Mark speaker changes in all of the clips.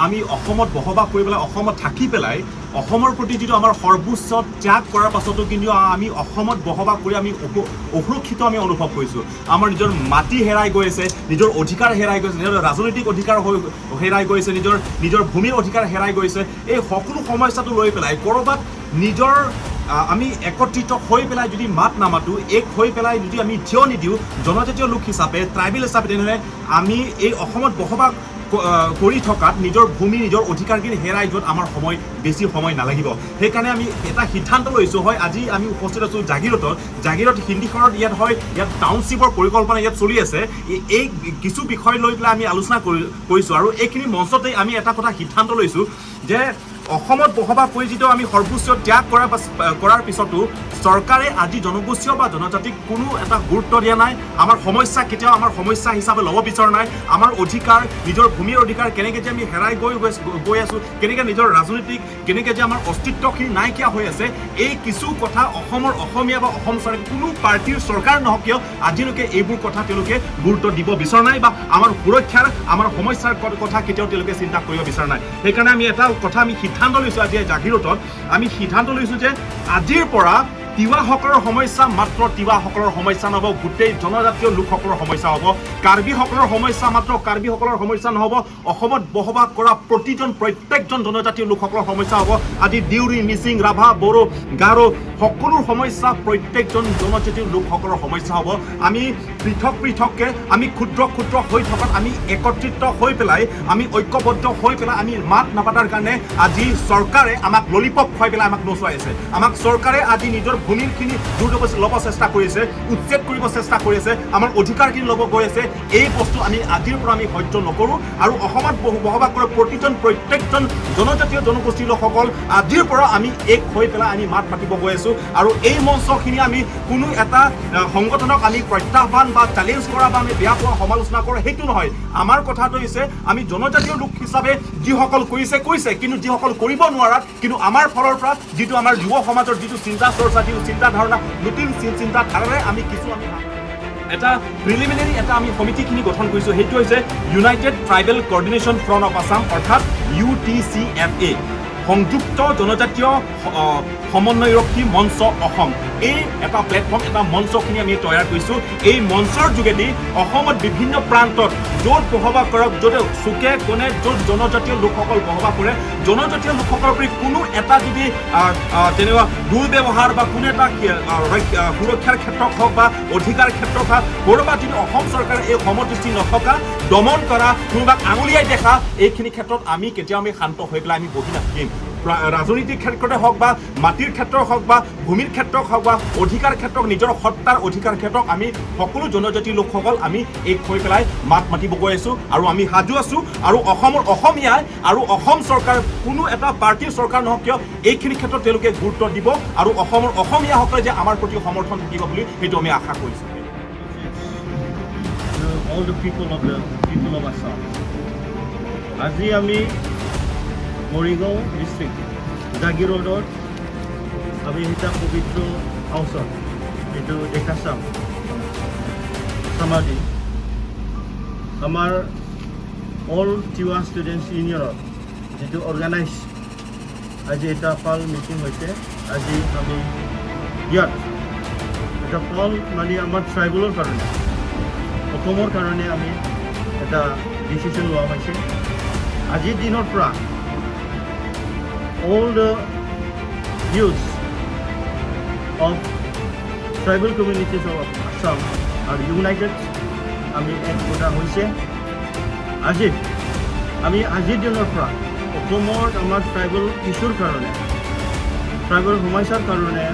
Speaker 1: আমি অসমত বসবাস কৰি পেলাই অসমত থাকি পেলাই অসমৰ প্ৰতি যিটো আমাৰ সৰ্বোচ্চ ত্যাগ কৰাৰ পাছতো কিন্তু আমি অসমত বসবাস কৰি আমি অসুৰক্ষিত আমি অনুভৱ কৰিছোঁ আমাৰ নিজৰ মাটি হেৰাই গৈ আছে নিজৰ অধিকাৰ হেৰাই গৈছে নিজৰ ৰাজনৈতিক অধিকাৰ হেৰাই গৈছে নিজৰ ভূমিৰ অধিকাৰ হেৰাই গৈছে এই সকলো সমস্যাটো লৈ পেলাই ক'ৰবাত নিজৰ আমি একত্ৰিত হৈ পেলাই যদি মাত নামাতোঁ এক হৈ পেলাই যদি আমি থিয় নিদিওঁ জনজাতীয় লোক হিচাপে ট্ৰাইবেল হিচাপে তেনেহ'লে আমি এই অসমত বসবাস কৰি থকাত নিজৰ ভূমি নিজৰ অধিকাৰখিনি হেৰাই যোৱাত আমাৰ বেছি সময় নালাগিব সেইকাৰণে আমি এটা সিদ্ধান্ত লৈছোঁ হয় আজি আমি উপস্থিত আছোঁ জাগিৰত হিন্দীখনত ইয়াত টাউনশ্বিপৰ পৰিকল্পনা ইয়াত চলি আছে এই কিছু বিষয় লৈ পেলাই আমি আলোচনা কৰিছোঁ আৰু এইখিনি মঞ্চতেই আমি এটা কথা সিদ্ধান্ত লৈছোঁ যে অসমত বসবাস কৰি যিটো আমি সৰ্বোচ্চ ত্যাগ কৰাৰ পিছতো চৰকাৰে আজি জনগোষ্ঠীয় বা জনজাতিক কোনো এটা গুৰুত্ব দিয়া নাই আমাৰ সমস্যা কেতিয়াও আমাৰ সমস্যা হিচাপে ল'ব বিচৰা নাই আমাৰ অধিকাৰ নিজৰ ভূমিৰ অধিকাৰ কেনেকৈ যে আমি হেৰাই গৈ আছোঁ কেনেকৈ নিজৰ ৰাজনৈতিক কেনেকৈ যে আমাৰ অস্তিত্বখিনি নাইকিয়া হৈ আছে এই কিছু কথা অসমৰ অসমীয়া বা অসম চৰকাৰ কোনো পাৰ্টীৰ চৰকাৰ নহওক কিয় আজিলৈকে এইবোৰ কথা তেওঁলোকে গুৰুত্ব দিব বিচৰা নাই বা আমাৰ সুৰক্ষাৰ আমাৰ সমস্যাৰ কথা কেতিয়াও তেওঁলোকে চিন্তা কৰিব বিচৰা নাই সেইকাৰণে আমি এটা কথা আমি সিদ্ধান্ত লৈছোঁ আজি জাগিৰোডত আমি সিদ্ধান্ত লৈছোঁ যে আজিৰ পৰা তিৱাসকলৰ সমস্যা মাত্ৰ তিৱাসকলৰ সমস্যা নহ'ব গোটেই জনজাতীয় লোকসকলৰ সমস্যা হ'ব কাৰ্বিসকলৰ সমস্যা মাত্ৰ কাৰ্বিসকলৰ সমস্যা নহ'ব অসমত বসবাস কৰা প্ৰত্যেকজন জনজাতীয় লোকসকলৰ সমস্যা হ'ব আজি ডিউৰি মিচিং ৰাভা বড়ো গাৰো সকলো সমস্যা প্ৰত্যেকজন জনজাতীয় লোকসকলৰ সমস্যা হ'ব আমি পৃথককৈ আমি ক্ষুদ্ৰ হৈ থকাত আমি একত্ৰিত হৈ পেলাই আমি ঐক্যবদ্ধ হৈ পেলাই আমি মাত নাপাতাৰ কাৰণে আজি চৰকাৰে আমাক ললিপপ খুৱাই পেলাই আমাক নচুৱাই আছে আমাক চৰকাৰে আজি নিজৰ ভূমিখিনি ল'ব চেষ্টা কৰিছে উচ্ছেদ কৰিব চেষ্টা কৰি আছে আমাৰ অধিকাৰখিনি ল'ব গৈ আছে এই বস্তু আমি আজিৰ পৰা আমি সহ্য নকৰোঁ আৰু অসমত বসবাস কৰা প্ৰত্যেকজন জনজাতীয় জনগোষ্ঠীৰ লোকসকল আজিৰ পৰা আমি এক হৈ পেলাই আমি মাত মাতিব গৈ আছোঁ আৰু এই মঞ্চখিনি আমি কোনো এটা সংগঠনক আমি প্ৰত্যাহ্বান বা চেলেঞ্জ কৰা বা আমি বেয়া পোৱা সমালোচনা কৰা সেইটো নহয় আমাৰ কথাটো হৈছে আমি জনজাতীয় লোক হিচাপে যিসকল কৰিছে কিন্তু যিসকল কৰিব নোৱাৰাত কিন্তু আমাৰ ফালৰ পৰা যিটো আমাৰ যুৱ সমাজৰ যিটো চিন্তা চৰ্চা চিন্তা ধাৰণা নতুন চিন্তা ধাৰণাৰে আমি এটা প্ৰিলিমিনাৰী এটা আমি সমিতিখিনি গঠন কৰিছোঁ সেইটো হৈছে United tribal coordination front of Assam অৰ্থাৎ UTCFA সংযুক্ত জনজাতীয় সমন্বয়ৰক্ষী মঞ্চ অসম এই এটা প্লেটফৰ্ম এটা মঞ্চখিনি আমি তৈয়াৰ কৰিছোঁ এই মঞ্চৰ যোগেদি অসমত বিভিন্ন প্ৰান্তত য'ত বসবাস কৰক য'ত চুকে কোণে য'ত জনজাতীয় লোকসকল বসবাস কৰে জনজাতীয় লোকসকলৰ প্ৰতি কোনো এটা যদি তেনেকুৱা দুৰ্ব্যৱহাৰ বা কোনো এটা সুৰক্ষাৰ ক্ষেত্ৰত হওক বা অধিকাৰ ক্ষেত্ৰত হওক ক'ৰবাত যদি অসম চৰকাৰে এই সমদৃষ্টি নথকা দমন কৰা কোনোবাক আঙুলিয়াই দেখা এইখিনি ক্ষেত্ৰত আমি কেতিয়াও আমি শান্ত হৈ পেলাই আমি বহি নাথাকিম ৰাজনৈতিক ক্ষেত্ৰতে হওক বা মাটিৰ ক্ষেত্ৰত হওক বা ভূমিৰ ক্ষেত্ৰত হওক বা অধিকাৰ ক্ষেত্ৰত নিজৰ সত্তাৰ অধিকাৰ ক্ষেত্ৰত আমি সকলো জনজাতি লোকসকল আমি এক হৈ পেলাই মাত মাতিব গৈ আছোঁ আৰু আমি সাজু আছোঁ আৰু অসমৰ অসমীয়াই আৰু অসম চৰকাৰ কোনো এটা পাৰ্টীৰ চৰকাৰ নহওক কিয় এইখিনি ক্ষেত্ৰত তেওঁলোকে গুৰুত্ব দিব আৰু অসমৰ অসমীয়াসকলে যে আমাৰ প্ৰতি সমৰ্থন থাকিব বুলি সেইটো আমি আশা কৰিছোঁ
Speaker 2: all the people of Assam আজি আমি মৰিগাঁও ডিষ্ট্ৰিক্ট জাগিৰোডত আমি এটা পবিত্ৰ হাউচত এইটো দেখাচাম সমাধি আমাৰ অল তিৱা ষ্টুডেণ্টছ ইউনিয়নৰ যিটো অৰ্গেনাইজ আজি এটা ফাল মিটিং হৈছে আজি আমি ইয়াত এটা ফাল মানে আমাৰ ট্ৰাইবেলৰ কাৰণে অসমৰ কাৰণে আমি এটা ডিচিশ্যন লোৱা হৈছে আজিৰ দিনৰ পৰা all the youths of tribal communities of Assam are united আমি এক গোটা হৈছে আজিৰ দিনৰ পৰা অসমৰ আমাৰ ট্ৰাইবেল ইছ্যুৰ কাৰণে ট্ৰাইবেল সমস্যাৰ কাৰণে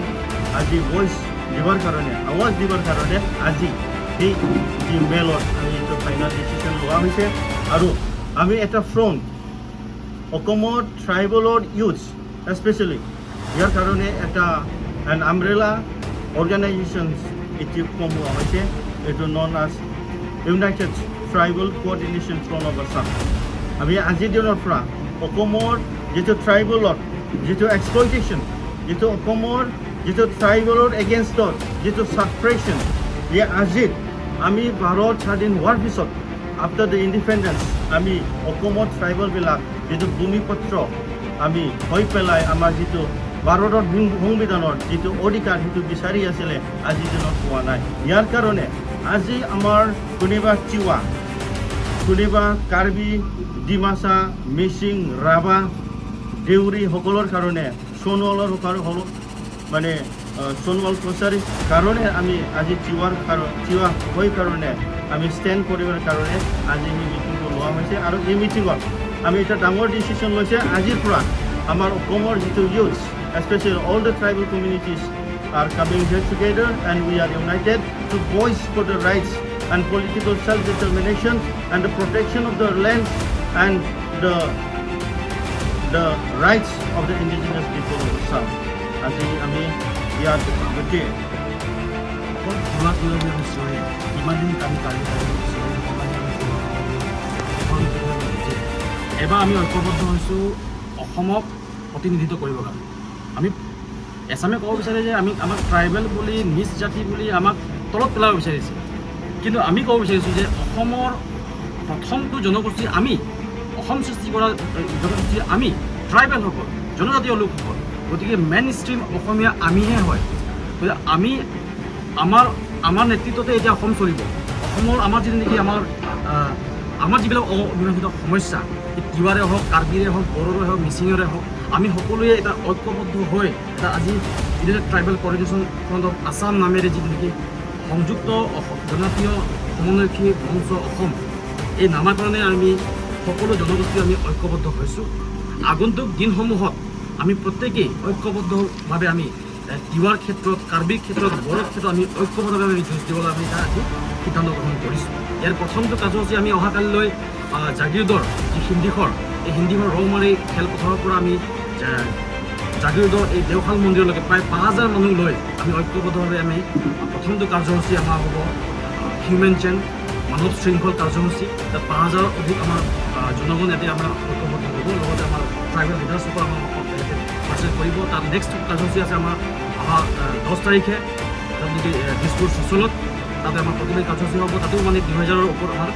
Speaker 2: আজি ভইচ দিবৰ কাৰণে আৱাজ দিবৰ কাৰণে আজি এই যি মেলত আমি এইটো ফাইনেল ডিচিশ্যন লোৱা হৈছে আৰু আমি এটা ফ্ৰণ্ট অসমৰ ট্ৰাইবেলৰ ইউথ স্পেচিয়েলি ইয়াৰ কাৰণে এটা এন আমব্ৰেলা অৰ্গেনাইজেশ্যনছ এটি ফৰ্ম হোৱা হৈছে এইটো known as United Tribal Coordination Front of Assam আমি আজিৰ দিনৰ পৰা অসমৰ যিটো ট্ৰাইবেলৰ যিটো এক্সপ্লইটেশ্যন যিটো অসমৰ যিটো ট্ৰাইবেলৰ এগেইনষ্টত যিটো ছাপ্ৰেশ্যন আজিত আমি ভাৰত স্বাধীন হোৱাৰ পিছত আফটাৰ দ্য ইণ্ডিপেণ্ডেঞ্চ আমি অসমত ট্ৰাইবেলবিলাক যিটো ভূমিপত্ৰ আমি হৈ পেলাই আমাৰ যিটো ভাৰতৰ সংবিধানৰ যিটো অধিকাৰ সেইটো বিচাৰি আছিলে আজিৰ দিনত পোৱা নাই। ইয়াৰ কাৰণে আজি আমাৰ কোনোবা তিৱা, কোনোবা কাৰ্বি, ডিমাচা, মিচিং, ৰাভা, দেউৰী সকলৰ কাৰণে সোণোৱালৰ মানে সোণোৱাল কছাৰীৰ কাৰণে আমি আজি তিৱা হৈ কাৰণে আমি ষ্টেণ্ড কৰিবৰ কাৰণে আজি এই মিটিংটো লোৱা হৈছে। আৰু এই মিটিঙত আমি এটা ডাঙৰ ডিচিশ্যন লৈছে আজিৰ পৰা আমাৰ অসমৰ যিটো youth, especially all the tribal communities are coming here together and we are united to voice for the rights and political self-determination and the protection of the lands and the rights of the indigenous people of Assam. আজি আমি ইয়াত গোটেই
Speaker 3: এবাৰ আমি ঐক্যবদ্ধ হৈছোঁ অসমক প্ৰতিনিধিত্ব কৰিবৰ কাৰণে। আমি এছামে ক'ব বিচাৰে যে আমাক ট্ৰাইবেল বুলি, নিজ জাতি বুলি আমাক তলত পেলাব বিচাৰিছে, কিন্তু আমি ক'ব বিচাৰিছোঁ যে অসমৰ প্ৰথমটো জনগোষ্ঠী আমি, অসম সৃষ্টি কৰা জনগোষ্ঠী আমি ট্ৰাইবেলসকল, জনজাতীয় লোকসকল। গতিকে মেইন ষ্ট্ৰীম অসমীয়া আমিহে হয়। গতিকে আমাৰ নেতৃত্বতে এতিয়া অসম চলিব। অসমৰ আমাৰ যিটো নেকি আমাৰ যিবিলাক অমীমাংসিত সমস্যা, তিৱাৰে হওক, কাৰ্বিৰে হওক, বড়োৰে হওক, মিচিঙৰে হওক, আমি সকলোৱে এটা ঐক্যবদ্ধ হৈ এটা আজি যিটো tribal Coordination Front of Assam নামেৰে যিটো নেকি সংযুক্ত জনজাতীয় সমন্বয়ক্ষী মঞ্চ অসম, এই নামাকৰণে আমি সকলো জনগোষ্ঠী আমি ঐক্যবদ্ধ হৈছোঁ। আগন্তুক দিনসমূহত আমি প্ৰত্যেকেই ঐক্যবদ্ধভাৱে আমি তিৱাৰ ক্ষেত্ৰত, কাৰ্বিৰ ক্ষেত্ৰত, বড়োৰ ক্ষেত্ৰত আমি ঐক্যবদ্ধভাৱে আমি যুঁজ দিবলৈ আমি এটা আজি সিদ্ধান্ত গ্ৰহণ কৰিছোঁ। ইয়াৰ প্ৰথমটো কাৰ্যসূচী আমি অহাকালিলৈ জাগিৰোডৰ যি হিন্দীঘৰ, এই হিন্দীঘৰ ৰৌমাৰী খেলপথাৰৰ পৰা আমি জাগিৰোডৰ এই দেওশাল মন্দিৰলৈকে প্ৰায় 5000 মানুহ লৈ আমি ঐক্যবদ্ধভাৱে আমি প্ৰথমটো কাৰ্যসূচী আমাৰ হ'ব হিউমেন চেইন, মানৱ শৃংখল কাৰ্যসূচী। তাত 5000 অধিক আমাৰ জনগণ ইয়াতে আমাৰ ঐক্যবদ্ধ হ'ব। লগতে আমাৰ ট্ৰাইবেল লিডাৰ্ছসকল আমাৰ পাৰ্টিচিপেট কৰিব। তাত নেক্সট কাৰ্যসূচী আছে আমাৰ অহা 10 তাৰিখে তাত নেকি দিছপুৰ চচলত, তাতে আমাৰ প্ৰতিনিধি কাৰ্যসূচী হ'ব। তাতেও মানে 2000ৰ ওপৰত আমাৰ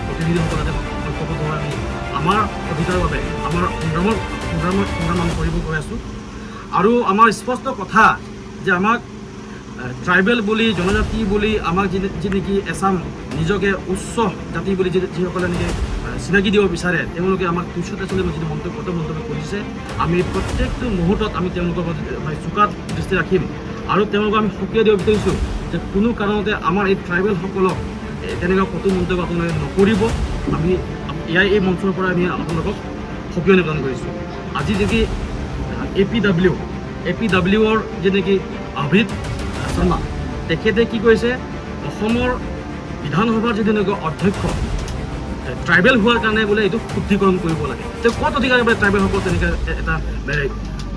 Speaker 3: প্ৰতিনিধিসকল তাতে ঐক্যবদ্ধ হৈ আমি আমাৰ অধিকাৰৰ বাবে আমাৰ সংগ্ৰাম আমি কৰিব গৈ আছোঁ। আৰু আমাৰ স্পষ্ট কথা যে আমাক ট্ৰাইবেল বুলি, জনজাতি বুলি আমাক যি নেকি এছাম নিজকে উচ্চ জাতি বুলি যিসকলে নেকি চিনাকি দিব বিচাৰে, তেওঁলোকে আমাক তুচ্ছতে চলি যিটো মন্তব্য কৰিছে, আমি প্ৰত্যেকটো মুহূৰ্তত আমি তেওঁলোকৰ চোকাত দৃষ্টি ৰাখিম। আৰু তেওঁলোকক আমি সক্ৰিয় দিব বিচাৰিছোঁ যে কোনো কাৰণতে আমাৰ এই ট্ৰাইবেলসকলক তেনেকুৱা কটু মন্তব্য আপোনালোকে নকৰিব। আমি এই মঞ্চৰ পৰা আমি আপোনালোকক সক্ৰিয় নিবেদন কৰিছোঁ। আজি নেকি APWৰ যি নেকি অভিত শৰ্মা, তেখেতে কি কৰিছে, অসমৰ বিধানসভাৰ যিটো নেকি অধ্যক্ষ ট্ৰাইবেল হোৱাৰ কাৰণে বোলে এইটো শুদ্ধিকৰণ কৰিব লাগে। তেওঁ ক'ত অধিকাৰ বোলে ট্ৰাইবেলসকল তেনেকৈ এটা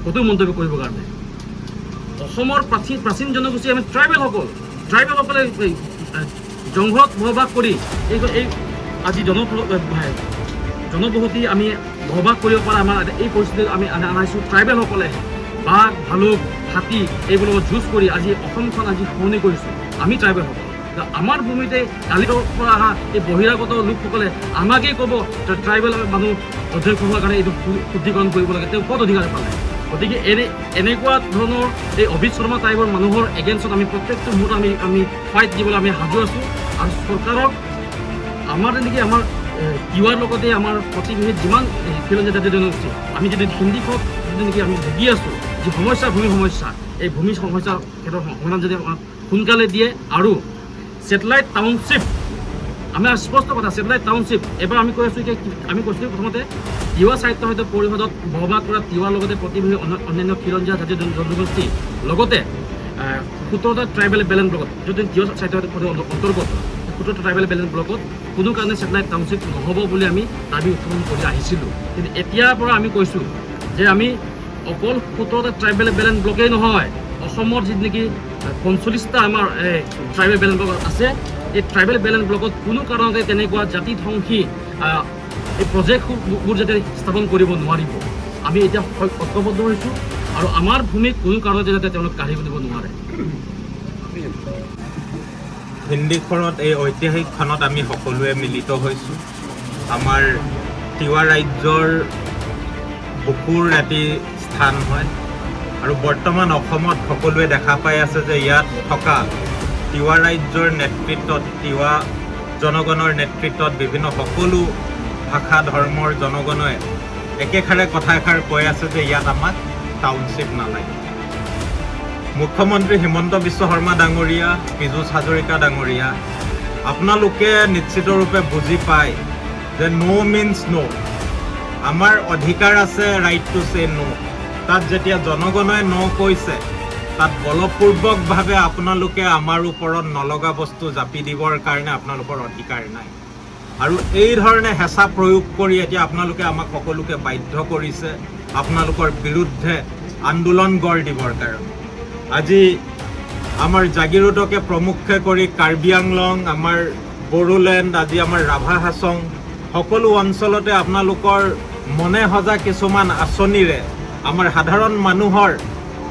Speaker 3: কটু মন্তব্য কৰিবৰ কাৰণে? অসমৰ প্ৰাচীন জনগোষ্ঠী আমি ট্ৰাইবেলসকলে জংঘলত বসবাস কৰি এই আজি জনবসতি আমি বসবাস কৰিব পৰা আমাৰ এই পৰিস্থিতিত আমি আনাইছোঁ ট্ৰাইবেলসকলে। বাঘ, ভালুক, হাতী এইবোৰৰ লগত যুঁজ কৰি আজি অসমখন আজি শুৱনি কৰিছোঁ আমি ট্ৰাইবেলসকল। আমাৰ ভূমিতে কালিৰ পৰা অহা এই বহিৰাগত লোকসকলে আমাকেই ক'ব ট্ৰাইবেল মানুহ অধ্যক্ষ হোৱাৰ কাৰণে এইটো শুদ্ধিকৰণ কৰিব লাগে, তেওঁ ক'ত অধিকাৰ পালে? গতিকে এনেকুৱা ধৰণৰ এই অভিত শৰ্মা টাইপৰ মানুহৰ এগেইনষ্টত আমি প্ৰত্যেকটো মুহূৰ্তত আমি ফাইট দিবলৈ আমি সাজু আছোঁ। আৰু চৰকাৰক আমাৰ তেনেকৈ আমাৰ তিৱাৰ লগতে আমাৰ প্ৰতিবেশী যিমান খিলঞ্জীয়া জাতীয় জনগোষ্ঠী আমি যদি হিন্দীখত যদি নেকি আমি ভুগি আছোঁ, যি সমস্যা ভূমি সমস্যা, এই ভূমি সমস্যাৰ ক্ষেত্ৰত সমাধান যদি আমাক সোনকালে দিয়ে। আৰু ছেটেলাইট টাউনশ্বিপ, আমাৰ স্পষ্ট কথা, ছেটেলাইট টাউনশ্বিপ এবাৰ আমি কৈ আছোঁ যে আমি কৈছিলোঁ প্ৰথমতে তিৱা সাহিত্য পৰিষদত বসবাস কৰা তিৱাৰ লগতে প্ৰতিবেশী অন্যান্য খিলঞ্জীয়া জাতীয় জনগোষ্ঠী লগতে 17টা ট্ৰাইবেল বেলেঞ্চ ব্লকত যদি তিৱা সাহিত্য পৰিষদৰ অন্তৰ্গত 17টা ট্ৰাইবেল বেলেঞ্চ ব্লকত কোনো কাৰণে ছেটেলাইট টাউনশ্বিপ নহ'ব বুলি আমি দাবী উত্থাপন কৰি আহিছিলোঁ। কিন্তু এতিয়াৰ পৰা আমি কৈছোঁ যে আমি অকল 17টা ট্ৰাইবেল বেলেঞ্চ ব্লকেই নহয়, অসমৰ যি নেকি 45টা আমাৰ ট্ৰাইবেল বেলেঞ্চ ব্লক আছে, এই ট্ৰাইবেল বেলেঞ্চ ব্লকত কোনো কাৰণতে তেনেকুৱা জাতি ধ্বংসী এই প্ৰজেক্টবোৰ যাতে স্থাপন কৰিব নোৱাৰিব। আমি এতিয়া ঐক্যবদ্ধ হৈছোঁ আৰু আমাৰ ভূমিক কোনো কাৰণতে যাতে তেওঁলোক কাঢ়ি দিব নোৱাৰে।
Speaker 4: হিন্দীখনত এই ঐতিহাসিক ক্ষণত আমি সকলোৱে মিলিত হৈছোঁ। আমাৰ তিৱা ৰাজ্যৰ বুকুৰ এটি স্থান হয় আৰু বৰ্তমান অসমত সকলোৱে দেখা পাই আছে যে ইয়াত থকা তিৱা ৰাজ্যৰ নেতৃত্বত তিৱা জনগণৰ নেতৃত্বত বিভিন্ন সকলো ভাষা ধৰ্মৰ জনগণে একেষাৰে কথা এষাৰ কৈ আছে যে ইয়াত আমাক টাউনশ্বিপ নালাগে। মুখ্যমন্ত্ৰী হিমন্ত বিশ্ব শৰ্মা ডাঙৰীয়া, পীযুষ হাজৰিকা ডাঙৰীয়া, আপোনালোকে নিশ্চিতৰূপে বুজি পায় যে নো মিনছ নো। আমাৰ অধিকাৰ আছে ৰাইট টু চে নো। তাত যেতিয়া জনগণে ন কৈছে তাত বলপূৰ্বকভাৱে আপোনালোকে আমাৰ ওপৰত নলগা বস্তু জাপি দিবৰ কাৰণে আপোনালোকৰ অধিকাৰ নাই। আৰু এই ধৰণে হেঁচা প্ৰয়োগ কৰি এতিয়া আপোনালোকে আমাক সকলোকে বাধ্য কৰিছে আপোনালোকৰ বিৰুদ্ধে আন্দোলন গঢ় দিবৰ কাৰণে। আজি আমাৰ জাগিৰোডকে প্ৰমুখ্যে কৰি কাৰ্বি আংলং, আমাৰ বড়োলেণ্ড, আজি আমাৰ ৰাভা হাছং সকলো অঞ্চলতে আপোনালোকৰ মনে সজা কিছুমান আঁচনিৰে আমাৰ সাধাৰণ মানুহৰ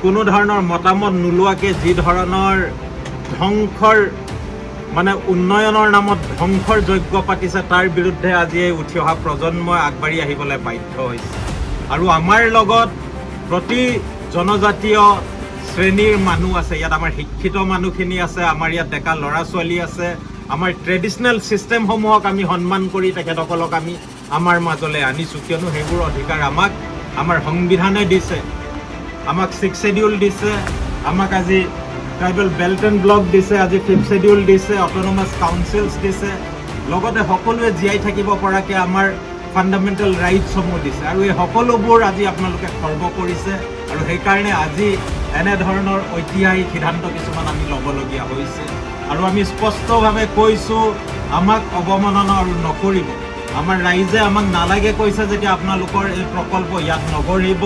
Speaker 4: কোনো ধৰণৰ মতামত নোলোৱাকৈ যি ধৰণৰ ধ্বংসৰ উন্নয়নৰ নামত ধ্বংসৰ যজ্ঞ পাতিছে তাৰ বিৰুদ্ধে আজি এই উঠি অহা প্ৰজন্মই আগবাঢ়ি আহিবলৈ বাধ্য হৈছে। আৰু আমাৰ লগত প্ৰতি জনজাতীয় শ্ৰেণীৰ মানুহ আছে। ইয়াত আমাৰ শিক্ষিত মানুহখিনি আছে, আমাৰ ইয়াত ডেকা ল'ৰা ছোৱালী আছে। আমাৰ ট্ৰেডিশ্যনেল ছিষ্টেমসমূহক আমি সন্মান কৰি তেখেতসকলক আমি আমাৰ মাজলৈ আনিছোঁ, কিয়নো সেইবোৰ অধিকাৰ আমাক আমাৰ সংবিধানে দিছে। আমাক 6th শেডিউল দিছে, আমাক আজি ট্ৰাইবেল বেল্ট এণ্ড ব্লক দিছে, আজি 5th শেডিউল দিছে, অট'নমাছ কাউন্সিলছ দিছে, লগতে সকলোৱে জীয়াই থাকিব পৰাকৈ আমাৰ ফাণ্ডামেণ্টেল ৰাইটছসমূহ দিছে। আৰু এই সকলোবোৰ আজি আপোনালোকে খৰ্ব কৰিছে আৰু সেইকাৰণে আজি এনেধৰণৰ ঐতিহাসিক সিদ্ধান্ত কিছুমান আমি ল'বলগীয়া হৈছে। আৰু আমি স্পষ্টভাৱে কৈছোঁ আমাক অৱমাননা আৰু নকৰিব। আমাৰ ৰাইজে আমাক নালাগে কৈছে যেতিয়া আপোনালোকৰ এই প্ৰকল্প ইয়াত নগঢ়িব।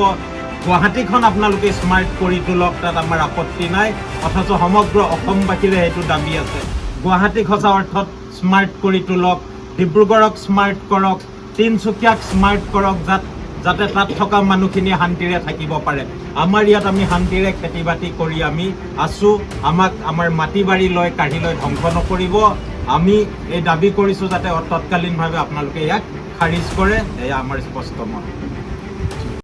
Speaker 4: গুৱাহাটীখন আপোনালোকে স্মাৰ্ট কৰি তোলক, তাত আমাৰ আপত্তি নাই, অথচ সমগ্ৰ অসমবাসীৰে সেইটো দাবী আছে। গুৱাহাটীক সঁচা অৰ্থত স্মাৰ্ট কৰি তোলক, ডিব্ৰুগড়ক স্মাৰ্ট কৰক, তিনিচুকীয়াক স্মাৰ্ট কৰক, যাতে তাত থকা মানুহখিনিয়ে শান্তিৰে থাকিব পাৰে। আমাৰ ইয়াত আমি শান্তিৰে খেতি বাতি কৰি আমি আছোঁ। আমাক আমাৰ মাটি বাৰী লৈ কাঢ়ি লৈ ধ্বংস নকৰিব। আমি এই দাবী কৰিছোঁ যাতে তৎকালীনভাৱে আপোনালোকে ইয়াক খাৰিজ কৰে। এয়া আমাৰ স্পষ্ট মত।